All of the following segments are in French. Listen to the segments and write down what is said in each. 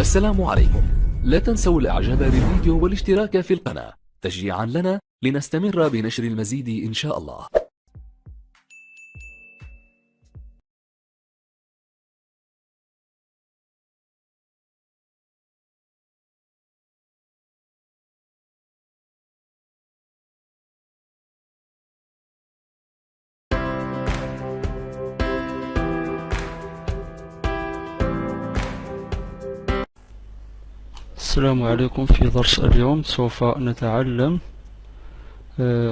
السلام عليكم. لا تنسوا الاعجاب بالفيديو والاشتراك في القناة تشجيعا لنا لنستمر بنشر المزيد إن شاء الله. السلام عليكم. في درس اليوم سوف نتعلم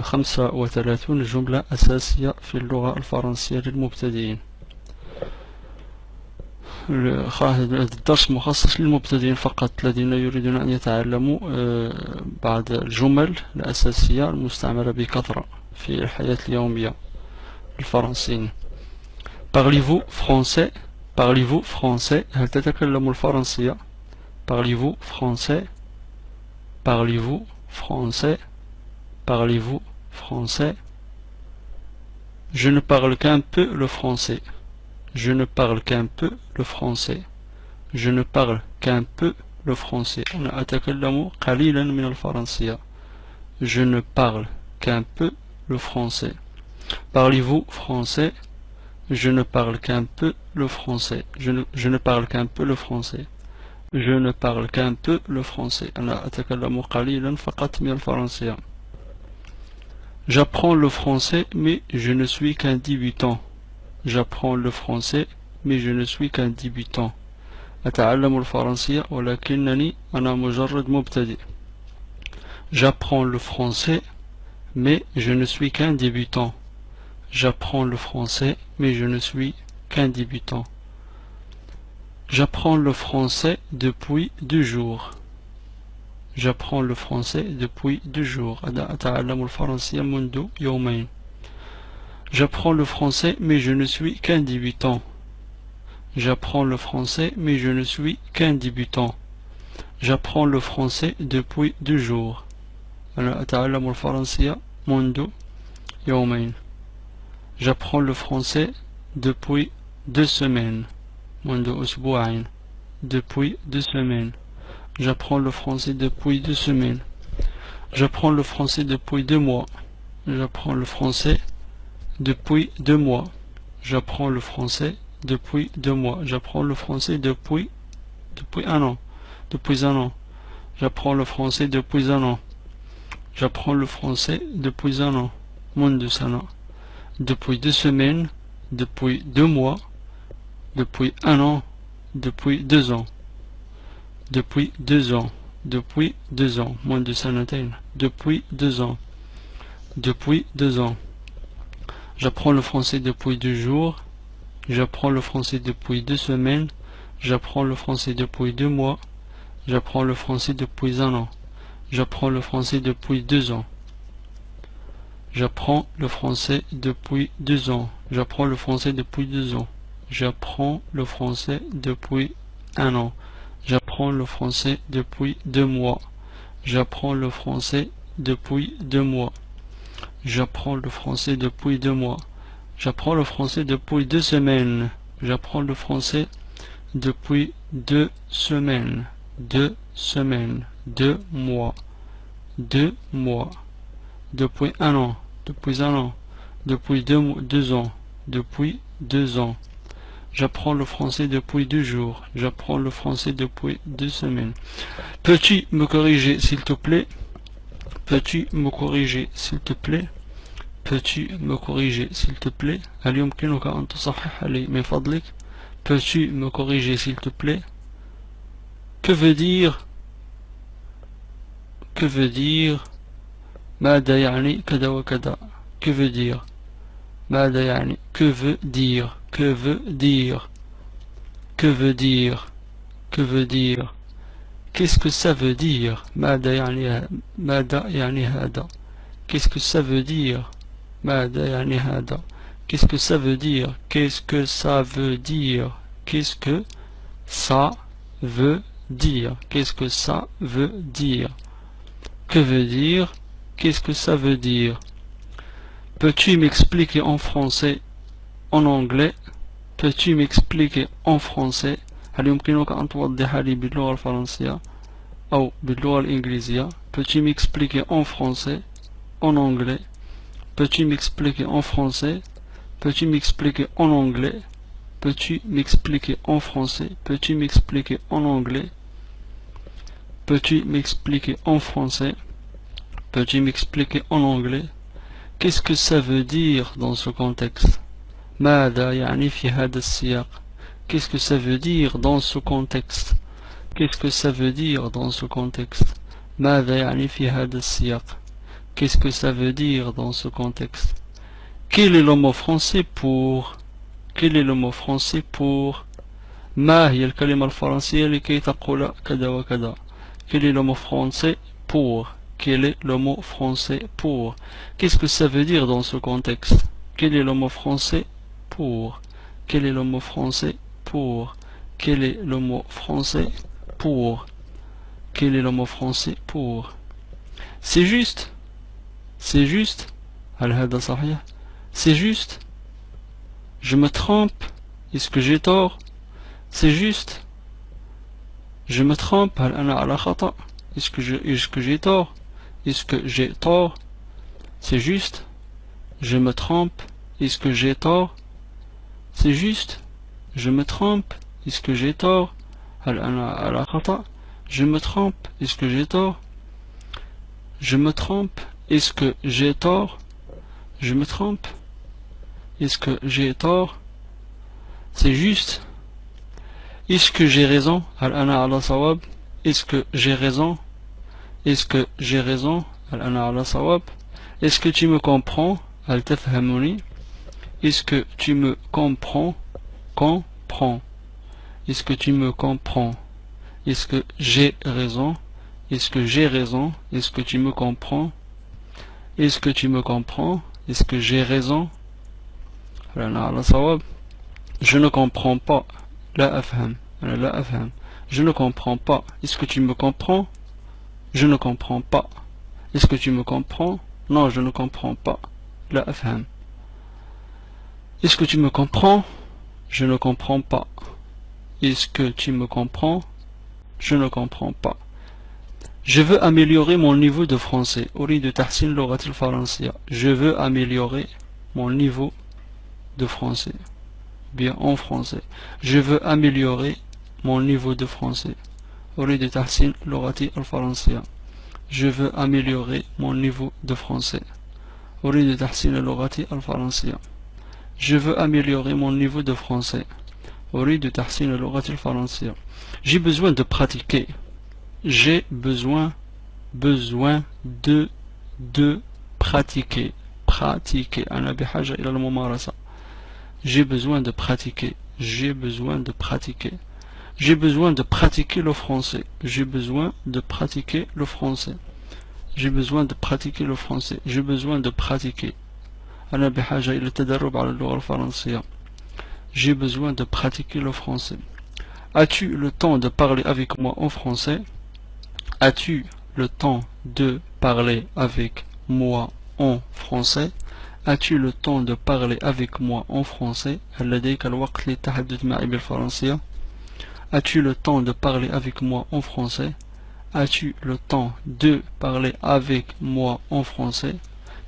35 جملة أساسية في اللغة الفرنسية للمبتدئين. هذا الدرس مخصص للمبتدئين فقط الذين يريدون أن يتعلموا بعض الجمل الأساسية المستعملة بكثرة في الحياة اليومية الفرنسيين. Parlez-vous français? Parlez-vous français? هل تتكلم الفرنسية؟ Parlez-vous français? Parlez-vous français? Parlez-vous français? Je ne parle qu'un peu le français. Je ne parle qu'un peu le français. Je ne parle qu'un peu le français. أنا أتكلم قليلا من الفرنسية. Je ne parle qu'un peu le français. Parlez-vous français? Je ne parle qu'un peu le français. Je ne parle qu'un peu le français. Je ne parle qu'un peu le français. أنا أتكلم قليلا فقط من الفرنسية. J'apprends le français mais je ne suis qu'un débutant. J'apprends le français mais je ne suis qu'un débutant. أتعلم الفرنسية ولكنني أنا مجرد مبتدئ. J'apprends le français mais je ne suis qu'un débutant. J'apprends le français mais je ne suis qu'un débutant. J'apprends le français depuis 2 jours. J'apprends le français depuis 2 jours. أتعلم الفرنسية منذ يومين. J'apprends le français mais je ne suis qu'un débutant. J'apprends le français mais je ne suis qu'un débutant. J'apprends le français depuis 2 jours. أنا أتعلم الفرنسية منذ يومين. J'apprends le français depuis 2 semaines. منذ أسبوعين. Depuis 2 semaines. J'apprends le français depuis 2 semaines. J'apprends le français depuis 2 mois. J'apprends le français depuis 2 mois. J'apprends le français depuis 2 mois. J'apprends le français depuis 1 an. Depuis 1 an. J'apprends le français depuis 1 an. J'apprends le français depuis 1 an. منذ سنة. Depuis 2 semaines. Depuis 2 mois. Depuis 1 an. Depuis 2 ans. Depuis 2 ans. Depuis 2 ans. Moins de سنتين. Depuis 2 ans. Depuis 2 ans. J'apprends le français depuis 2 jours. J'apprends le français depuis 2 semaines. J'apprends le français depuis 2 mois. J'apprends le français depuis 1 an. J'apprends le français depuis 2 ans. J'apprends le français depuis 2 ans. J'apprends le français depuis 2 ans. J'apprends le français depuis 1 an. J'apprends le français depuis 2 mois. J'apprends le français depuis 2 mois. J'apprends le français depuis 2 mois. J'apprends le français depuis 2 semaines. J'apprends le français depuis 2 semaines. 2 semaines. 2 mois. 2 mois. Depuis 1 an. Depuis 1 an. Depuis 2 ans. Depuis 2 ans. J'apprends le français depuis 2 jours. J'apprends le français depuis 2 semaines. Peux-tu me corriger s'il te plaît? Peux-tu me corriger s'il te plaît? Peux-tu me corriger s'il te plaît? هل يمكنك أن تصحح لي من فضلك؟ Peux-tu me corriger s'il te plaît? Que veut dire? Que veut dire? ماذا يعني كذا وكذا? Que veut dire? ماذا يعني? Que veut dire? Que veut dire? Que veut dire? Que veut dire? Qu'est-ce que ça veut dire? ماذا يعني هذا? Qu'est-ce que ça veut dire? ماذا يعني هذا? Qu'est-ce que ça veut dire? Qu'est-ce que ça veut dire? Qu'est-ce que ça veut dire? Qu'est-ce que ça veut dire? Que veut dire? Qu'est-ce que ça veut dire? Peux-tu m'expliquer en français, en anglais? Peux-tu m'expliquer en français? هل يمكنك أن توضح لي باللغة الفرنسية أو باللغة الإنجليزية؟ Peux-tu m'expliquer en français, en anglais? Peux-tu m'expliquer en français? Peux-tu m'expliquer en anglais? Peux-tu m'expliquer en français? Peux-tu m'expliquer en anglais? Peux-tu m'expliquer en français? Peux-tu m'expliquer en anglais? Qu'est-ce que ça veut dire dans ce contexte? ماذا يعني في هذا السياق? Qu'est-ce que ça veut dire dans ce contexte? Qu'est-ce que ça veut dire dans ce contexte? ماذا يعني في هذا السياق? Qu'est-ce que ça veut dire dans ce contexte? Quel est le mot français pour? Quel est le mot français pour? ما هي الكلمة الفرنسية لكي تقول كذا وكذا? Quel est le mot français pour? Quel est le mot français pour? Qu'est-ce que ça veut dire dans ce contexte? Quel est le mot français pour? Quel est le mot français pour? Quel est le mot français pour? Quel est le mot français pour? C'est juste. C'est juste. هل هذا صحيح? C'est juste. Je me trompe. Est-ce que j'ai tort? C'est juste. Je me trompe. هل أنا على خطأ? Est-ce que j'ai tort? Est-ce que j'ai tort? C'est juste. Je me trompe. Est-ce que j'ai tort? C'est juste. Je me trompe. Est-ce que j'ai tort? هل أنا على خطأ? Je me trompe. Est-ce que j'ai tort? Je me trompe. Est-ce que j'ai tort? Je me trompe. Est-ce que j'ai tort? C'est juste. Est-ce que j'ai raison? هل أنا على صواب? Est-ce que j'ai raison? Est-ce que j'ai raison? هل أنا على صواب? Est-ce que tu me comprends? هل تفهمني? Est-ce que tu me comprends? Comprends. Est-ce que tu me comprends? Est-ce que j'ai raison? Est-ce que j'ai raison? Est-ce que tu me comprends? Est-ce que tu me comprends? Est-ce que j'ai raison? هل أنا على صواب? Je ne comprends pas. لا أفهم. أنا لا أفهم. Je ne comprends pas. Est-ce que tu me comprends? Je ne comprends pas. Est-ce que tu me comprends? Non, je ne comprends pas. لا أفهم. Est-ce que tu me comprends? Je ne comprends pas. Est-ce que tu me comprends? Je ne comprends pas. Je veux améliorer mon niveau de français. أريد تحسين لغتي الفرنسية. Je veux améliorer mon niveau de français. Bien en français. Je veux améliorer mon niveau de français. أريد تحسين لغتي الفرنسية. Je veux améliorer mon niveau de français. أريد تحسين لغتي الفرنسية. Je veux améliorer mon niveau de français. أريد تحسين لغتي الفرنسية. J'ai besoin de pratiquer. J'ai besoin de pratiquer. Pratiquer. أنا بحاجة إلى الممارسة. J'ai besoin de pratiquer. J'ai besoin de pratiquer. J'ai besoin de pratiquer le français. J'ai besoin de pratiquer le français. J'ai besoin de pratiquer le français. J'ai besoin de pratiquer. أنا بحاجة إلى التدرب على اللغة الفرنسية. J'ai besoin de pratiquer le français. As-tu le temps de parler avec moi en français? As-tu le temps de parler avec moi en français? As-tu le temps de parler avec moi en français? هل لديك الوقت للتحدث معي بالفرنسية? As-tu le temps de parler avec moi en français? As-tu le temps de parler avec moi en français?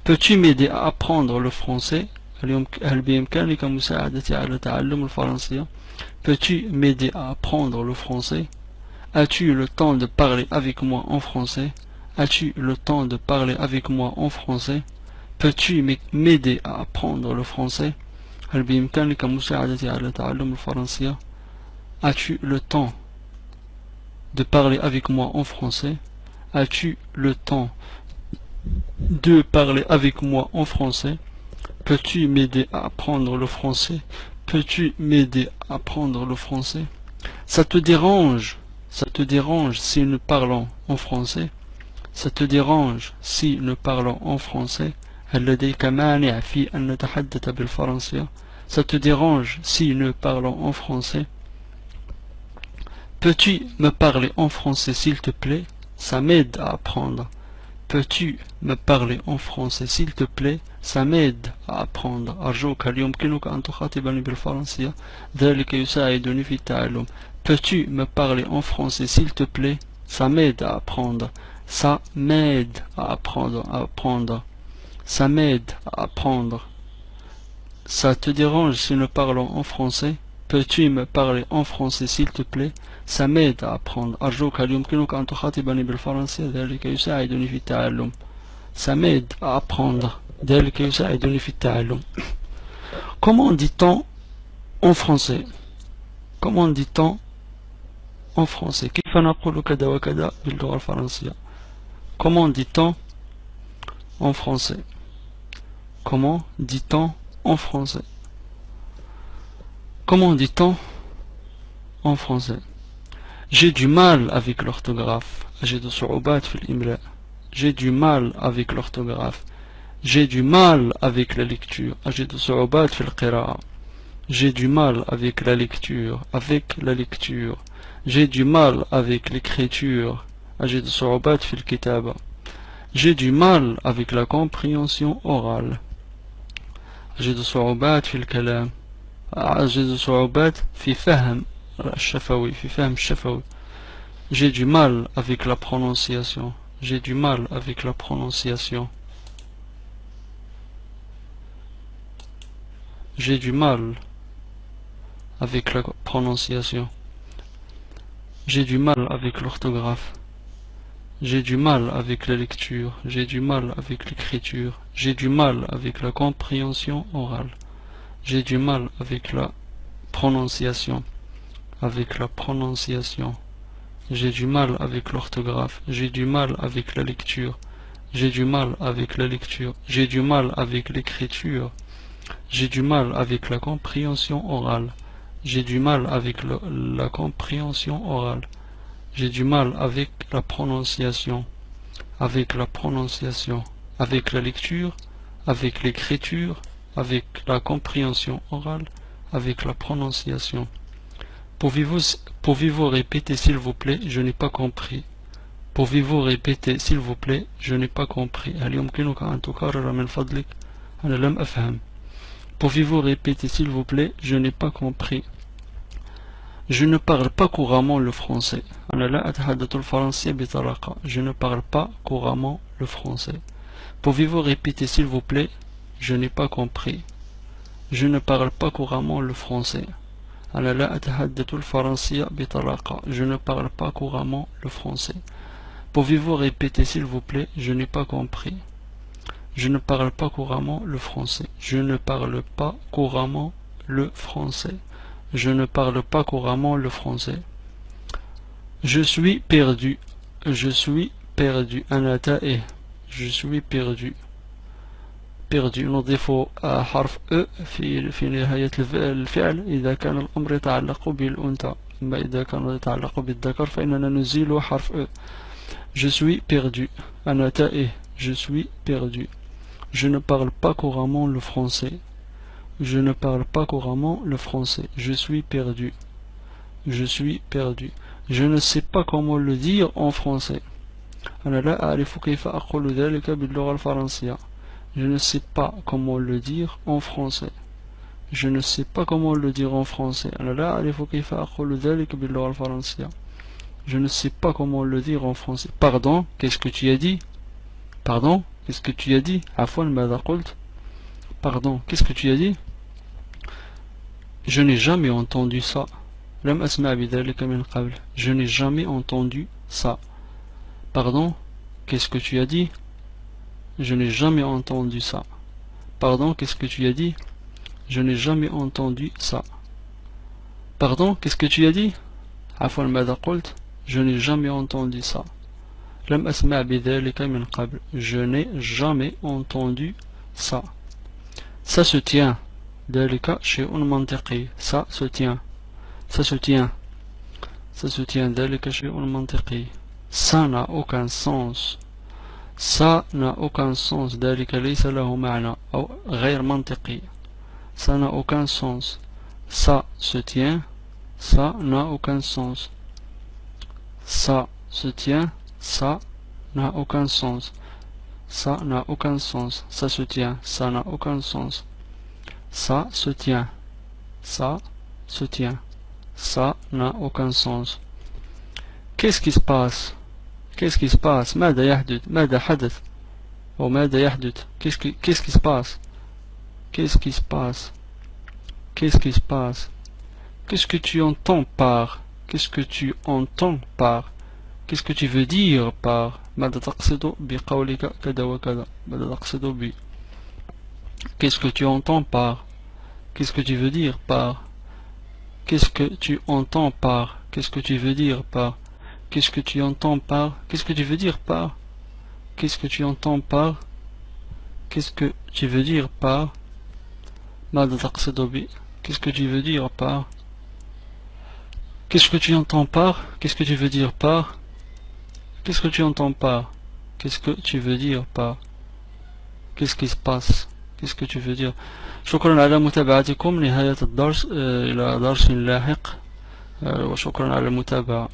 Peux-tu m'aider à apprendre le français? هل بإمكانك مساعدتي على تعلم الفرنسية? Peux-tu m'aider à apprendre le français? As-tu le temps de parler avec moi en français? As-tu le temps de parler avec moi en français? Peux-tu m'aider à apprendre le français? هل بإمكانك مساعدتي على تعلم الفرنسية? As-tu le temps de parler avec moi en français? As-tu le temps de parler avec moi en français? Peux-tu m'aider à apprendre le français? Peux-tu m'aider à apprendre le français? Ça te dérange si nous parlons en français? Ça te dérange si nous parlons en français? هل لديك مانع في أن نتحدث بالفرنسية؟ Ça te dérange si nous parlons en français? Peux-tu me parler en français s'il te plaît? Ça m'aide à apprendre. Peux-tu me parler en français s'il te plaît? Ça m'aide à apprendre. أرجوك هل يمكنك أن تخاطبني بالفرنسية؟ ذلك يساعدني في التعلم. Peux-tu me parler en français s'il te plaît? Ça m'aide à apprendre. Ça m'aide à apprendre. Ça m'aide à apprendre. Ça te dérange si nous parlons en français? Peux-tu me parler en français s'il te plaît? Ça m'aide à apprendre. أرجوك هل يمكنك أن تخاطبني بالفرنسية؟ ذلك يساعدني في التعلم. Ça m'aide à apprendre. ذلك يساعدني في التعلم. Comment dit-on en français? Comment dit-on en français? كيف نقول كذا وكذا باللغة الفرنسية? Comment dit-on en français? Comment dit-on en français? Comment dit-on en français? J'ai du mal avec l'orthographe. أجد صعوبات في الإملاء. J'ai du mal avec l'orthographe. J'ai du mal avec la lecture. أجد صعوبات في القراءة. J'ai du mal avec la lecture. Avec la lecture. J'ai du mal avec l'écriture. أجد صعوبات في الكتابة. J'ai du mal avec la compréhension orale. أجد صعوبات في الكلام. أجد صعوبات في فهم الشفوي. في فهم الشفوي. J'ai du mal avec la prononciation. J'ai du mal avec la prononciation. J'ai du mal avec la prononciation. J'ai du mal avec l'orthographe. J'ai du mal avec la lecture. J'ai du mal avec l'écriture. J'ai du mal avec la compréhension orale. J'ai du mal avec la prononciation. Avec la prononciation. J'ai du mal avec l'orthographe. J'ai du mal avec la lecture. J'ai du mal avec la lecture. J'ai du mal avec l'écriture. J'ai du mal avec la compréhension orale. J'ai du mal avec la compréhension orale. J'ai du mal avec la prononciation. Avec la prononciation. Avec la lecture. Avec l'écriture. Avec la compréhension orale. Avec la prononciation. Pouvez-vous répéter s'il vous plaît? Je n'ai pas compris. Pouvez-vous répéter s'il vous plaît? Je n'ai pas compris. هل يمكنك أن تكرر من فضلك؟ أنا لم أفهم. Pouvez-vous répéter s'il vous plaît? Je n'ai pas compris. Je ne parle pas couramment le français. أنا لا أتحدث الفرنسية بطلاقة. Je ne parle pas couramment le français. Pouvez-vous répéter s'il vous plaît? Je n'ai pas compris. Je ne parle pas couramment le français. أنا لا أتحدث الفرنسية بطلاقة. Je ne parle pas couramment le français. Pouvez-vous répéter s'il vous plaît? Je n'ai pas compris. Je ne parle pas couramment le français. Je ne parle pas couramment le français. Je ne parle pas couramment le français. Je suis perdu. Je suis perdu. أنا تائه. Je suis perdu. perdu. نضيف حرف E في نهاية الفعل إذا كان الأمر يتعلق بالأنثى. أما إذا كان يتعلق بالذكر فإننا نزيل حرف E. Je suis perdu. أنا تائه. Je suis perdu. Je ne parle pas couramment le français. Je ne parle pas couramment le français. Je suis perdu. Je suis perdu. Je ne sais pas comment le dire en français. أنا لا أعرف كيف أقول ذلك باللغة الفرنسية. Je ne sais pas comment le dire en français. Je ne sais pas comment le dire en français. أنا لا أعرف كيف أقول ذلك باللغة الفرنسية. Je ne sais pas comment le dire en français. Pardon, qu'est-ce que tu as dit? Pardon, qu'est-ce que tu as dit? عفوا ماذا قلت? Pardon, qu'est-ce que tu as dit? Je n'ai jamais entendu ça. لم أسمع بذلك من قبل. Je n'ai jamais entendu ça. Pardon, qu'est-ce que tu as dit? Je n'ai jamais entendu ça. Pardon, qu'est-ce que tu as dit? Je n'ai jamais entendu ça. Pardon, qu'est-ce que tu as dit? عفوا ماذا قلت? Je n'ai jamais entendu ça. لم أسمع بذلك من قبل. Je n'ai jamais entendu ça. Ça se tient. ذلك شيء منطقي. Ça se tient. Ça se tient. Ça se tient. ذلك شيء منطقي. Ça n'a aucun sens. Ça n'a aucun sens. ذلك ليس له معنى أو غير منطقي. Ça n'a aucun sens. Ça se tient. Ça n'a aucun sens. Ça se tient. Ça n'a aucun sens. Ça n'a aucun sens. Ça se tient. Ça n'a aucun sens. Ça se tient. Ça se tient. Ça n'a aucun sens. Qu'est-ce qui se passe? Qu'est-ce qui se passe? ماذا يحدث؟ ماذا حدث؟ أو ماذا يحدث؟ Qu'est-ce qui se passe? Qu'est-ce qui se passe? Qu'est-ce qui se passe? Qu'est-ce que tu entends par? Qu'est-ce que tu entends par? Qu'est-ce que tu veux dire par? ماذا تقصد بقولك كذا وكذا؟ ماذا تقصد ب؟ Qu'est-ce que tu entends par? Qu'est-ce que tu veux dire par? Qu'est-ce que tu entends par? Qu'est-ce que tu veux dire par? Qu'est-ce que tu entends par? Qu'est-ce que tu veux dire par? Qu'est-ce que tu entends par? Qu'est-ce que tu veux dire par? ماذا تقصد ب? Qu'est-ce que tu veux dire par? Qu'est-ce que tu entends par? Qu'est-ce que tu veux dire par? Qu'est-ce que tu entends par? Qu'est-ce que tu veux dire par? Qu'est-ce qui se passe? Qu'est-ce que tu veux dire? شكرا على متابعتكم. نهاية الدرس. إلى درس لاحق. وشكرا على المتابعة.